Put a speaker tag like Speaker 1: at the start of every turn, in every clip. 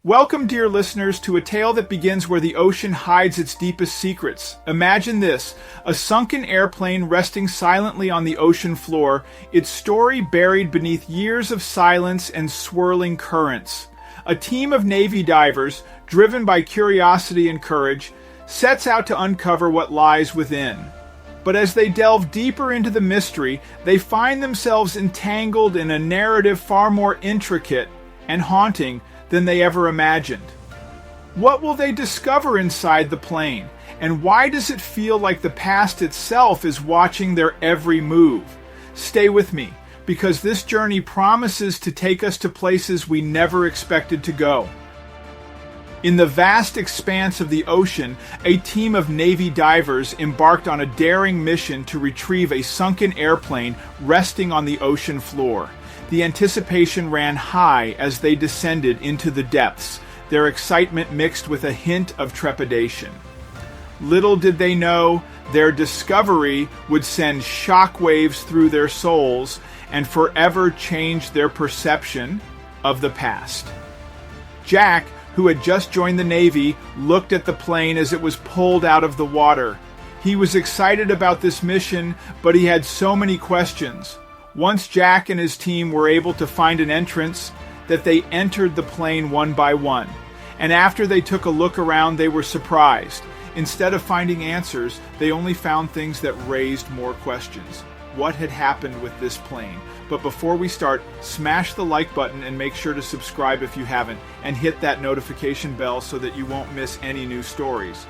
Speaker 1: Welcome, dear listeners, to a tale that begins where the ocean hides its deepest secrets. Imagine this, a sunken airplane resting silently on the ocean floor, its story buried beneath years of silence and swirling currents. A team of Navy divers, driven by curiosity and courage, sets out to uncover what lies within. But as they delve deeper into the mystery, they find themselves entangled in a narrative far more intricate and haunting than they ever imagined. What will they discover inside the plane? And why does it feel like the past itself is watching their every move? Stay with me, because this journey promises to take us to places we never expected to go. In the vast expanse of the ocean, a team of Navy divers embarked on a daring mission to retrieve a sunken airplane resting on the ocean floor. The anticipation ran high as they descended into the depths, their excitement mixed with a hint of trepidation. Little did they know, their discovery would send shockwaves through their souls and forever change their perception of the past. Jack, who had just joined the Navy, looked at the plane as it was pulled out of the water. He was excited about this mission, but he had so many questions. Once Jack and his team were able to find an entrance, that they entered the plane one by one. And after they took a look around, they were surprised. Instead of finding answers, they only found things that raised more questions. What had happened with this plane? But before we start, smash the like button and make sure to subscribe if you haven't, and hit that notification bell so that you won't miss any new stories.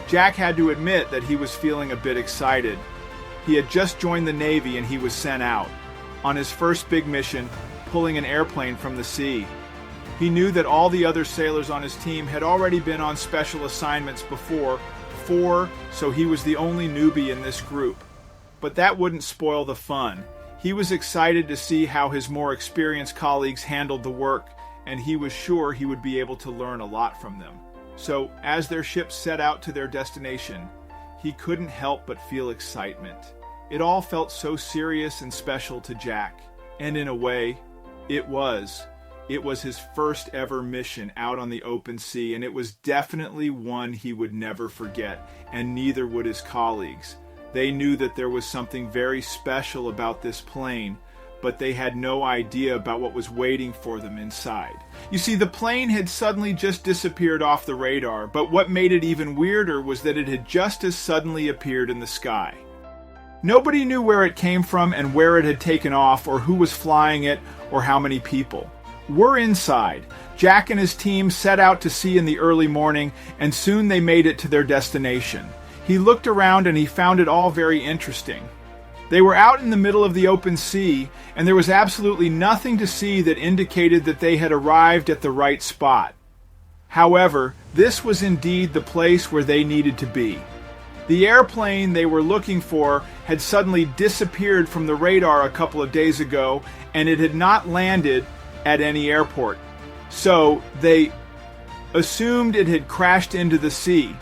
Speaker 1: Jack had to admit that he was feeling a bit excited. He had just joined the Navy and he was sent out on his first big mission, pulling an airplane from the sea. He knew that all the other sailors on his team had already been on special assignments before, so he was the only newbie in this group. But that wouldn't spoil the fun. He was excited to see how his more experienced colleagues handled the work, and he was sure he would be able to learn a lot from them. So, as their ship set out to their destination, he couldn't help but feel excitement. It all felt so serious and special to Jack, and in a way, it was. It was his first ever mission out on the open sea, and it was definitely one he would never forget, and neither would his colleagues. They knew that there was something very special about this plane, but they had no idea about what was waiting for them inside. You see, the plane had suddenly just disappeared off the radar, but what made it even weirder was that it had just as suddenly appeared in the sky. Nobody knew where it came from and where it had taken off, or who was flying it, or how many people. We're inside. Jack and his team set out to sea in the early morning, and soon they made it to their destination. He looked around and he found it all very interesting. They were out in the middle of the open sea, and there was absolutely nothing to see that indicated that they had arrived at the right spot. However, this was indeed the place where they needed to be. The airplane they were looking for had suddenly disappeared from the radar a couple of days ago, and it had not landed at any airport. So they assumed it had crashed into the sea.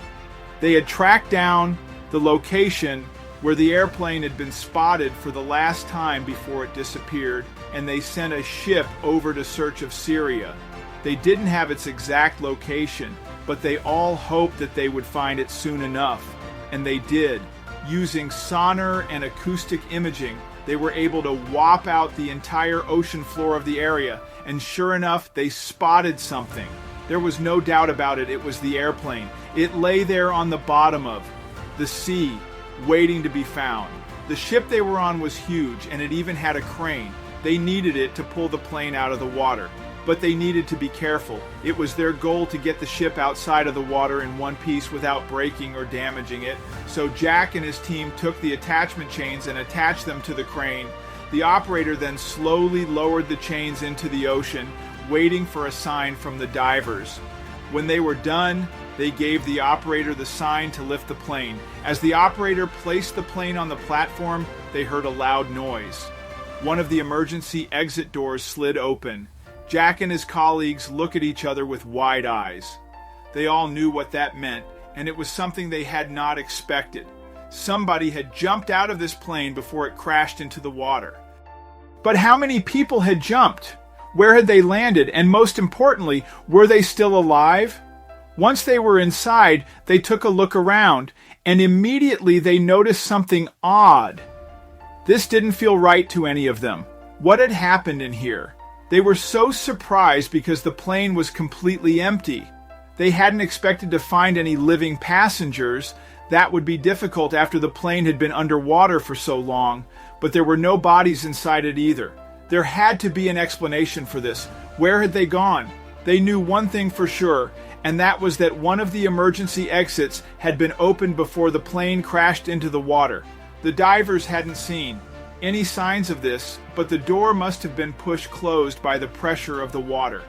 Speaker 1: They had tracked down the location where the airplane had been spotted for the last time before it disappeared, and they sent a ship over to search of Syria. They didn't have its exact location, but they all hoped that they would find it soon enough. And they did. Using sonar and acoustic imaging, they were able to whop out the entire ocean floor of the area, and sure enough, they spotted something. There was no doubt about it, it was the airplane. It lay there on the bottom of the sea, waiting to be found. The ship they were on was huge, and it even had a crane. They needed it to pull the plane out of the water. But they needed to be careful. It was their goal to get the ship outside of the water in one piece without breaking or damaging it. So Jack and his team took the attachment chains and attached them to the crane. The operator then slowly lowered the chains into the ocean, waiting for a sign from the divers. When they were done, they gave the operator the sign to lift the plane. As the operator placed the plane on the platform, they heard a loud noise. One of the emergency exit doors slid open. Jack and his colleagues looked at each other with wide eyes. They all knew what that meant, and it was something they had not expected. Somebody had jumped out of this plane before it crashed into the water. But how many people had jumped? Where had they landed? And most importantly, were they still alive? Once they were inside, they took a look around, and immediately they noticed something odd. This didn't feel right to any of them. What had happened in here? They were so surprised because the plane was completely empty. They hadn't expected to find any living passengers. That would be difficult after the plane had been underwater for so long, but there were no bodies inside it either. There had to be an explanation for this. Where had they gone? They knew one thing for sure, and that was that one of the emergency exits had been opened before the plane crashed into the water. The divers hadn't seen any signs of this, but the door must have been pushed closed by the pressure of the water.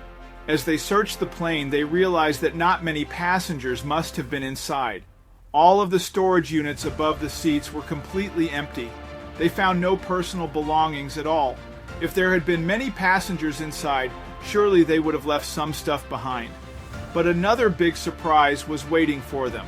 Speaker 1: As they searched the plane, they realized that not many passengers must have been inside. All of the storage units above the seats were completely empty. They found no personal belongings at all. If there had been many passengers inside, surely they would have left some stuff behind. But another big surprise was waiting for them.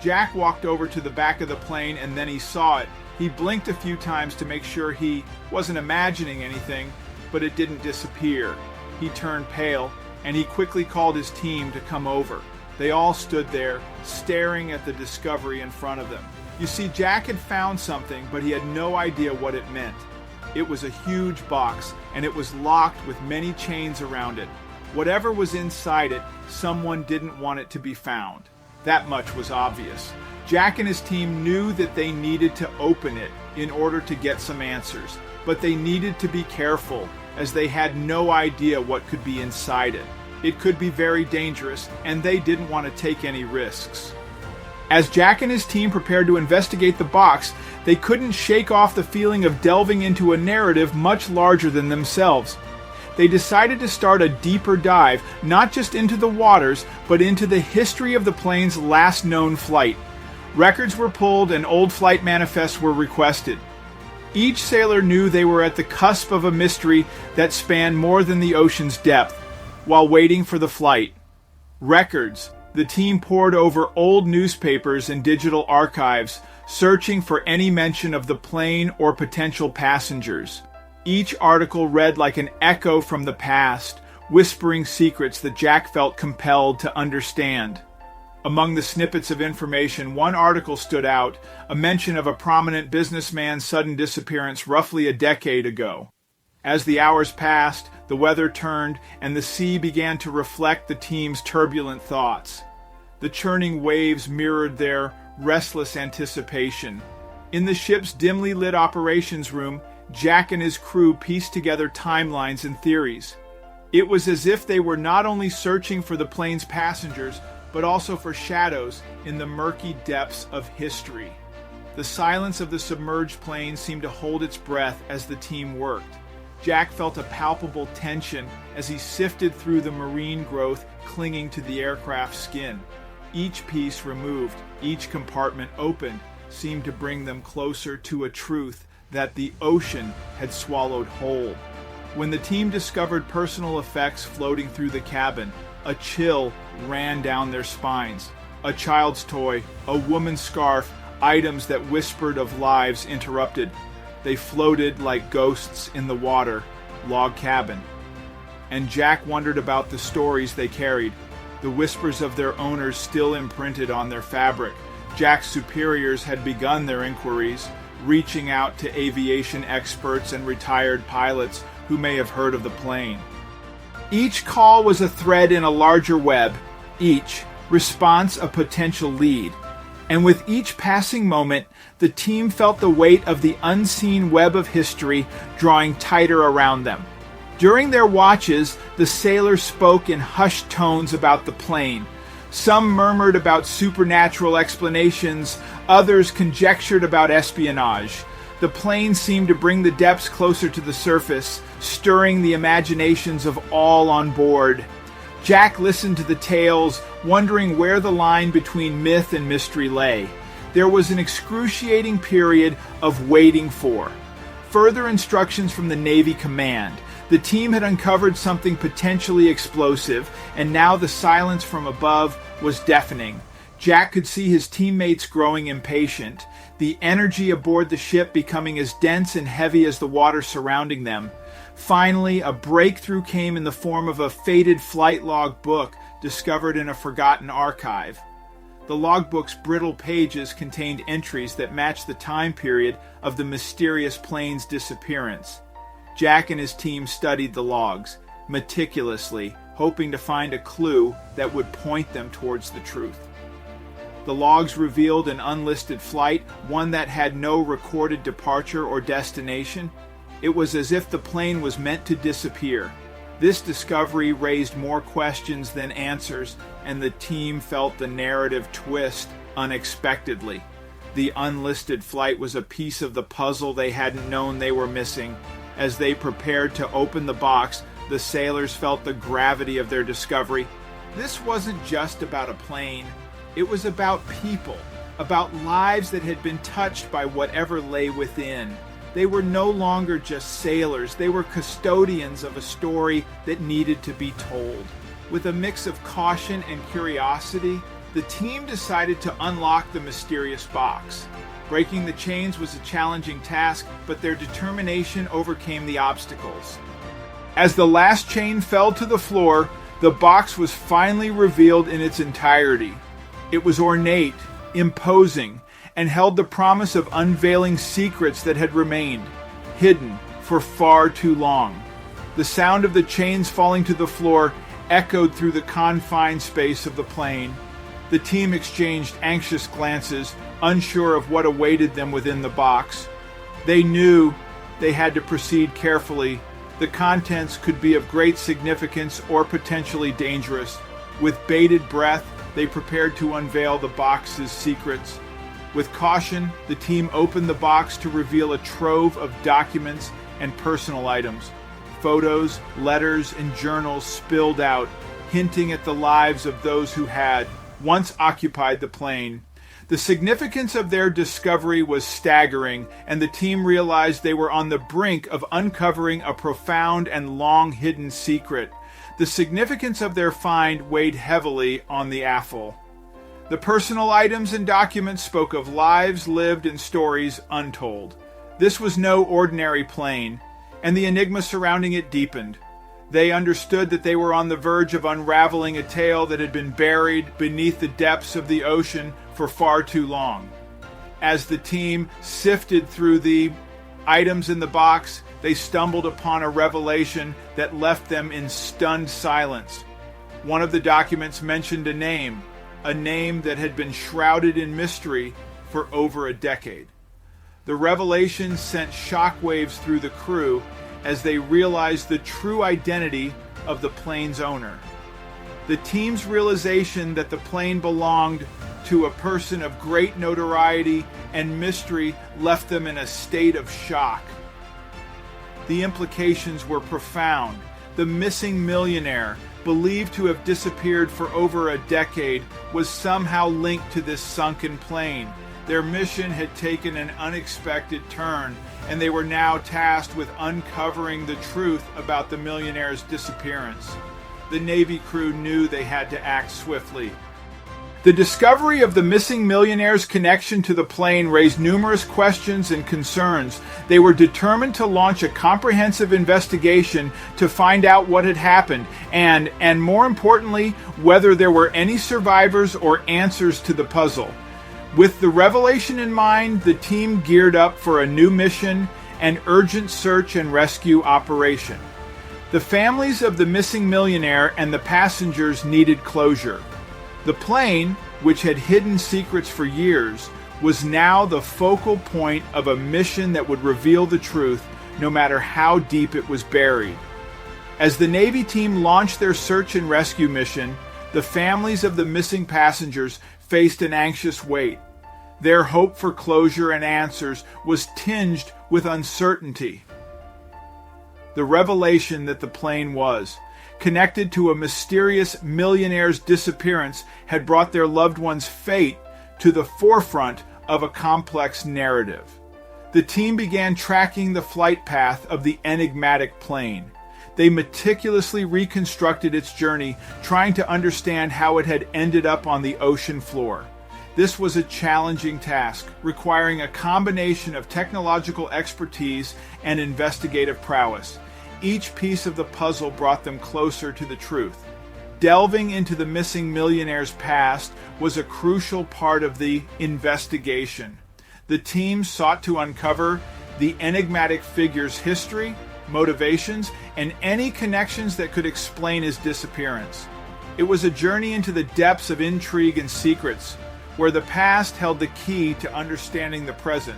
Speaker 1: Jack walked over to the back of the plane and then he saw it. He blinked a few times to make sure he wasn't imagining anything, but it didn't disappear. He turned pale, and he quickly called his team to come over. They all stood there, staring at the discovery in front of them. You see, Jack had found something, but he had no idea what it meant. It was a huge box, and it was locked with many chains around it. Whatever was inside it, someone didn't want it to be found. That much was obvious. Jack and his team knew that they needed to open it in order to get some answers, but they needed to be careful as they had no idea what could be inside it. It could be very dangerous, and they didn't want to take any risks. As Jack and his team prepared to investigate the box, they couldn't shake off the feeling of delving into a narrative much larger than themselves. They decided to start a deeper dive, not just into the waters, but into the history of the plane's last known flight. Records were pulled and old flight manifests were requested. Each sailor knew they were at the cusp of a mystery that spanned more than the ocean's depth. While waiting for the flight, records, the team pored over old newspapers and digital archives, searching for any mention of the plane or potential passengers. Each article read like an echo from the past, whispering secrets that Jack felt compelled to understand. Among the snippets of information, one article stood out, a mention of a prominent businessman's sudden disappearance roughly a decade ago. As the hours passed, the weather turned, and the sea began to reflect the team's turbulent thoughts. The churning waves mirrored their restless anticipation. In the ship's dimly lit operations room, Jack and his crew pieced together timelines and theories. It was as if they were not only searching for the plane's passengers, but also for shadows in the murky depths of history. The silence of the submerged plane seemed to hold its breath as the team worked. Jack felt a palpable tension as he sifted through the marine growth clinging to the aircraft's skin. Each piece removed, each compartment opened, seemed to bring them closer to a truth that the ocean had swallowed whole. When the team discovered personal effects floating through the cabin, a chill ran down their spines. A child's toy, a woman's scarf, items that whispered of lives interrupted. They floated like ghosts in the water, log cabin. And Jack wondered about the stories they carried, the whispers of their owners still imprinted on their fabric. Jack's superiors had begun their inquiries, reaching out to aviation experts and retired pilots who may have heard of the plane. Each call was a thread in a larger web, each response a potential lead. And with each passing moment, the team felt the weight of the unseen web of history drawing tighter around them. During their watches, the sailors spoke in hushed tones about the plane. Some murmured about supernatural explanations, others conjectured about espionage. The plane seemed to bring the depths closer to the surface, stirring the imaginations of all on board. Jack listened to the tales, wondering where the line between myth and mystery lay. There was an excruciating period of waiting for further instructions from the Navy command. The team had uncovered something potentially explosive, and now the silence from above was deafening. Jack could see his teammates growing impatient, the energy aboard the ship becoming as dense and heavy as the water surrounding them. Finally, a breakthrough came in the form of a faded flight log book discovered in a forgotten archive. The logbook's brittle pages contained entries that matched the time period of the mysterious plane's disappearance. Jack and his team studied the logs meticulously, hoping to find a clue that would point them towards the truth. The logs revealed an unlisted flight, one that had no recorded departure or destination. It was as if the plane was meant to disappear. This discovery raised more questions than answers, and the team felt the narrative twist unexpectedly. The unlisted flight was a piece of the puzzle they hadn't known they were missing. As they prepared to open the box, the sailors felt the gravity of their discovery. This wasn't just about a plane. It was about people, about lives that had been touched by whatever lay within. They were no longer just sailors. They were custodians of a story that needed to be told. With a mix of caution and curiosity, the team decided to unlock the mysterious box. Breaking the chains was a challenging task, but their determination overcame the obstacles. As the last chain fell to the floor, the box was finally revealed in its entirety. It was ornate, imposing, and held the promise of unveiling secrets that had remained hidden for far too long. The sound of the chains falling to the floor echoed through the confined space of the plane. The team exchanged anxious glances, unsure of what awaited them within the box. They knew they had to proceed carefully. The contents could be of great significance or potentially dangerous. With bated breath, they prepared to unveil the box's secrets. With caution, the team opened the box to reveal a trove of documents and personal items. Photos, letters, and journals spilled out, hinting at the lives of those who had once occupied the plane. The significance of their discovery was staggering, and the team realized they were on the brink of uncovering a profound and long-hidden secret. The significance of their find weighed heavily on the AFL. The personal items and documents spoke of lives lived and stories untold. This was no ordinary plane, and the enigma surrounding it deepened. They understood that they were on the verge of unraveling a tale that had been buried beneath the depths of the ocean for far too long. As the team sifted through the items in the box, they stumbled upon a revelation that left them in stunned silence. One of the documents mentioned a name that had been shrouded in mystery for over a decade. The revelation sent shockwaves through the crew as they realized the true identity of the plane's owner. The team's realization that the plane belonged to a person of great notoriety and mystery left them in a state of shock. The implications were profound. The missing millionaire, believed to have disappeared for over a decade, was somehow linked to this sunken plane. Their mission had taken an unexpected turn, and they were now tasked with uncovering the truth about the millionaire's disappearance. The Navy crew knew they had to act swiftly. The discovery of the missing millionaire's connection to the plane raised numerous questions and concerns. They were determined to launch a comprehensive investigation to find out what had happened and more importantly, whether there were any survivors or answers to the puzzle. With the revelation in mind, the team geared up for a new mission, an urgent search and rescue operation. The families of the missing millionaire and the passengers needed closure. The plane, which had hidden secrets for years, was now the focal point of a mission that would reveal the truth, no matter how deep it was buried. As the Navy team launched their search and rescue mission, the families of the missing passengers faced an anxious wait. Their hope for closure and answers was tinged with uncertainty. The revelation that the plane was connected to a mysterious millionaire's disappearance had brought their loved one's fate to the forefront of a complex narrative. The team began tracking the flight path of the enigmatic plane. They meticulously reconstructed its journey, trying to understand how it had ended up on the ocean floor. This was a challenging task, requiring a combination of technological expertise and investigative prowess. Each piece of the puzzle brought them closer to the truth. Delving into the missing millionaire's past was a crucial part of the investigation. The team sought to uncover the enigmatic figure's history, motivations, and any connections that could explain his disappearance. It was a journey into the depths of intrigue and secrets, where the past held the key to understanding the present.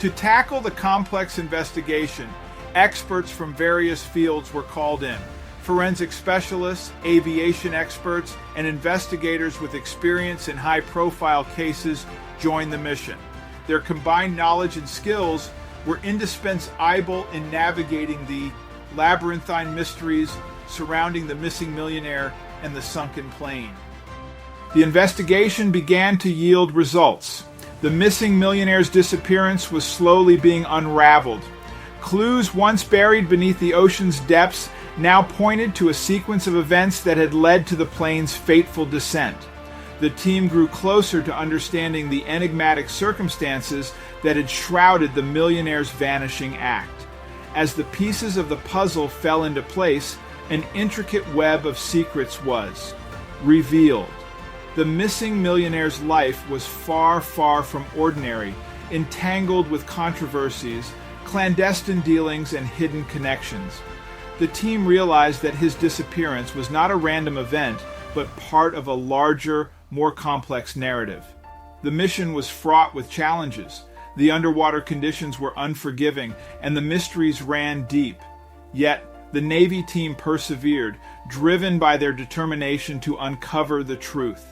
Speaker 1: To tackle the complex investigation, experts from various fields were called in. Forensic specialists, aviation experts, and investigators with experience in high-profile cases joined the mission. Their combined knowledge and skills were indispensable in navigating the labyrinthine mysteries surrounding the missing millionaire and the sunken plane. The investigation began to yield results. The missing millionaire's disappearance was slowly being unraveled. Clues once buried beneath the ocean's depths now pointed to a sequence of events that had led to the plane's fateful descent. The team grew closer to understanding the enigmatic circumstances that had shrouded the millionaire's vanishing act. As the pieces of the puzzle fell into place, an intricate web of secrets was revealed. The missing millionaire's life was far, far from ordinary, entangled with controversies, clandestine dealings, and hidden connections. The team realized that his disappearance was not a random event, but part of a larger, more complex narrative. The mission was fraught with challenges. The underwater conditions were unforgiving, and the mysteries ran deep. Yet, the Navy team persevered, driven by their determination to uncover the truth.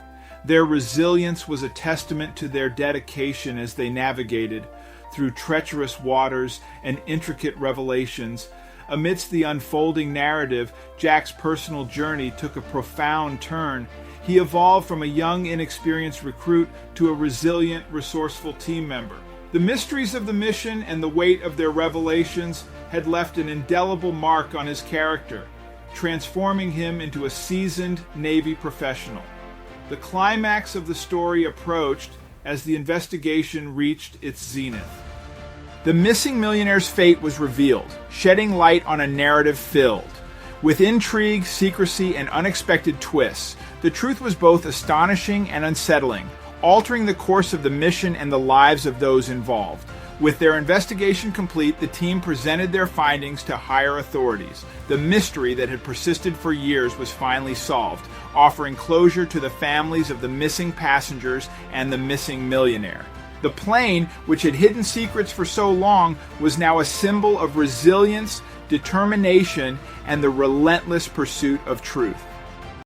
Speaker 1: Their resilience was a testament to their dedication as they navigated through treacherous waters and intricate revelations. Amidst the unfolding narrative, Jack's personal journey took a profound turn. He evolved from a young, inexperienced recruit to a resilient, resourceful team member. The mysteries of the mission and the weight of their revelations had left an indelible mark on his character, transforming him into a seasoned Navy professional. The climax of the story approached as the investigation reached its zenith. The missing millionaire's fate was revealed, shedding light on a narrative filled with intrigue, secrecy, and unexpected twists. The truth was both astonishing and unsettling, altering the course of the mission and the lives of those involved. With their investigation complete, the team presented their findings to higher authorities. The mystery that had persisted for years was finally solved, offering closure to the families of the missing passengers and the missing millionaire. The plane, which had hidden secrets for so long, was now a symbol of resilience, determination, and the relentless pursuit of truth.